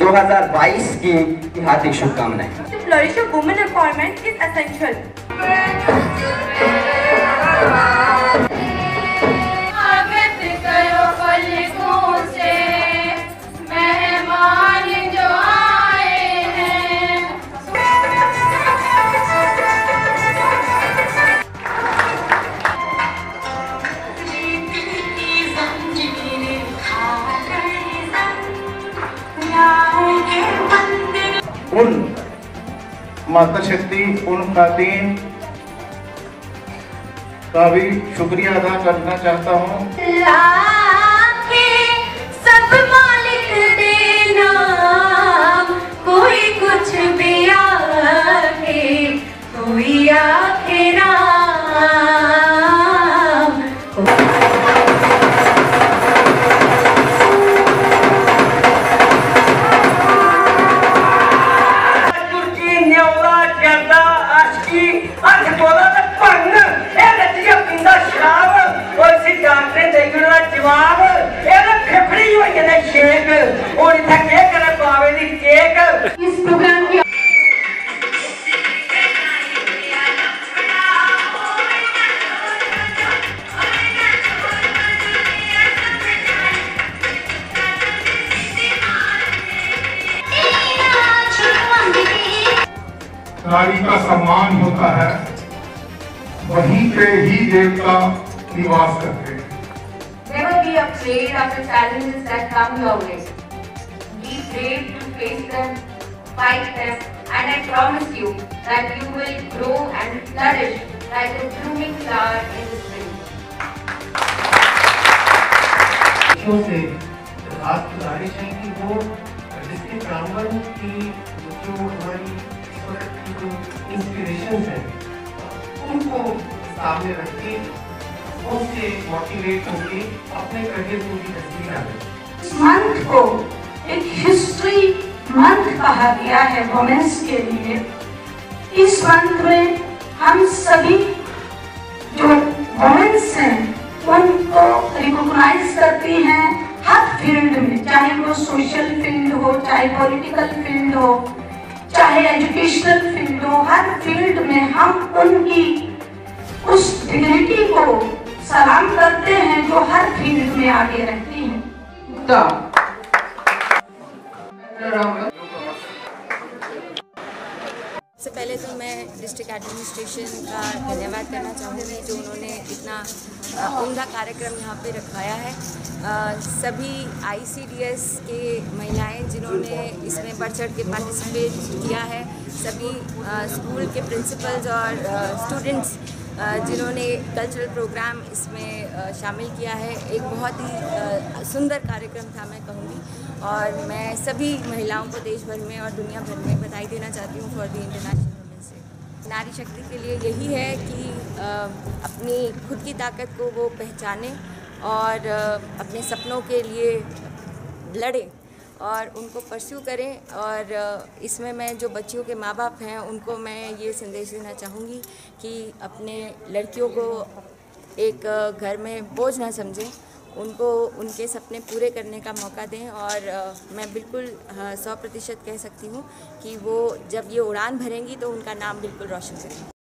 2022 की हार्दिक शुभकामनाएं। To flourish of women empowerment is essential. उन माता शक्ति, उन खातिन का भी शुक्रिया अदा करना चाहता हूँ। सब मालिक देना, कोई कुछ भी आके, कोई आके ना। जवाब फेफड़ी हो शेक और इतना कर पावे दी केक। इस प्रोग्राम की नारी का सम्मान होता है, वहीं पे ही देवता निवास करते हैं। Never be afraid of the challenges that come your way. Be brave to face them, fight them, and I promise you that you will grow and flourish like a blooming flower in the spring. बच्चों से खास गुजारिश है कि वो district प्रांगण की जो हमारी इस वक्त की जो इंस्पिरेशन है उनको सामने रख के उनसे मोटिवेट होके अपने करियर को भी तस्वीर डालें। इस मंथ को एक हिस्ट्री मंथ कहा गया है वुमेन्स के लिए। इस मंथ में हम सभी जो वुमेन्स हैं उनको रिकॉग्नाइज करती हैं हर फील्ड में, चाहे वो सोशल फील्ड हो, चाहे पॉलिटिकल फील्ड हो, चाहे एजुकेशनल फील्ड हो। हर फील्ड में हम उनकी उस डिग्निटी को सलाम करते हैं जो हर फील्ड में आगे रहती हैं। सबसे पहले तो मैं डिस्ट्रिक्ट एडमिनिस्ट्रेशन का धन्यवाद करना चाहूँगी जो उन्होंने इतना उम्दा कार्यक्रम यहाँ पे रखाया है। सभी ICDS के महिलाएं जिन्होंने इसमें बढ़ चढ़ के पार्टिसिपेट किया है, सभी स्कूल के प्रिंसिपल्स और स्टूडेंट्स जिन्होंने कल्चरल प्रोग्राम इसमें शामिल किया है। एक बहुत ही सुंदर कार्यक्रम था मैं कहूँगी, और मैं सभी महिलाओं को देश भर में और दुनिया भर में बधाई देना चाहती हूँ for the international women's day. नारी शक्ति के लिए यही है कि अपनी खुद की ताकत को वो पहचाने और अपने सपनों के लिए लड़े और उनको परस्यू करें। और इसमें मैं जो बच्चियों के माँ बाप हैं उनको मैं ये संदेश देना चाहूँगी कि अपने लड़कियों को एक घर में बोझ ना समझें, उनको उनके सपने पूरे करने का मौका दें। और मैं बिल्कुल 100% कह सकती हूँ कि वो जब ये उड़ान भरेंगी तो उनका नाम बिल्कुल रोशन करेंगी।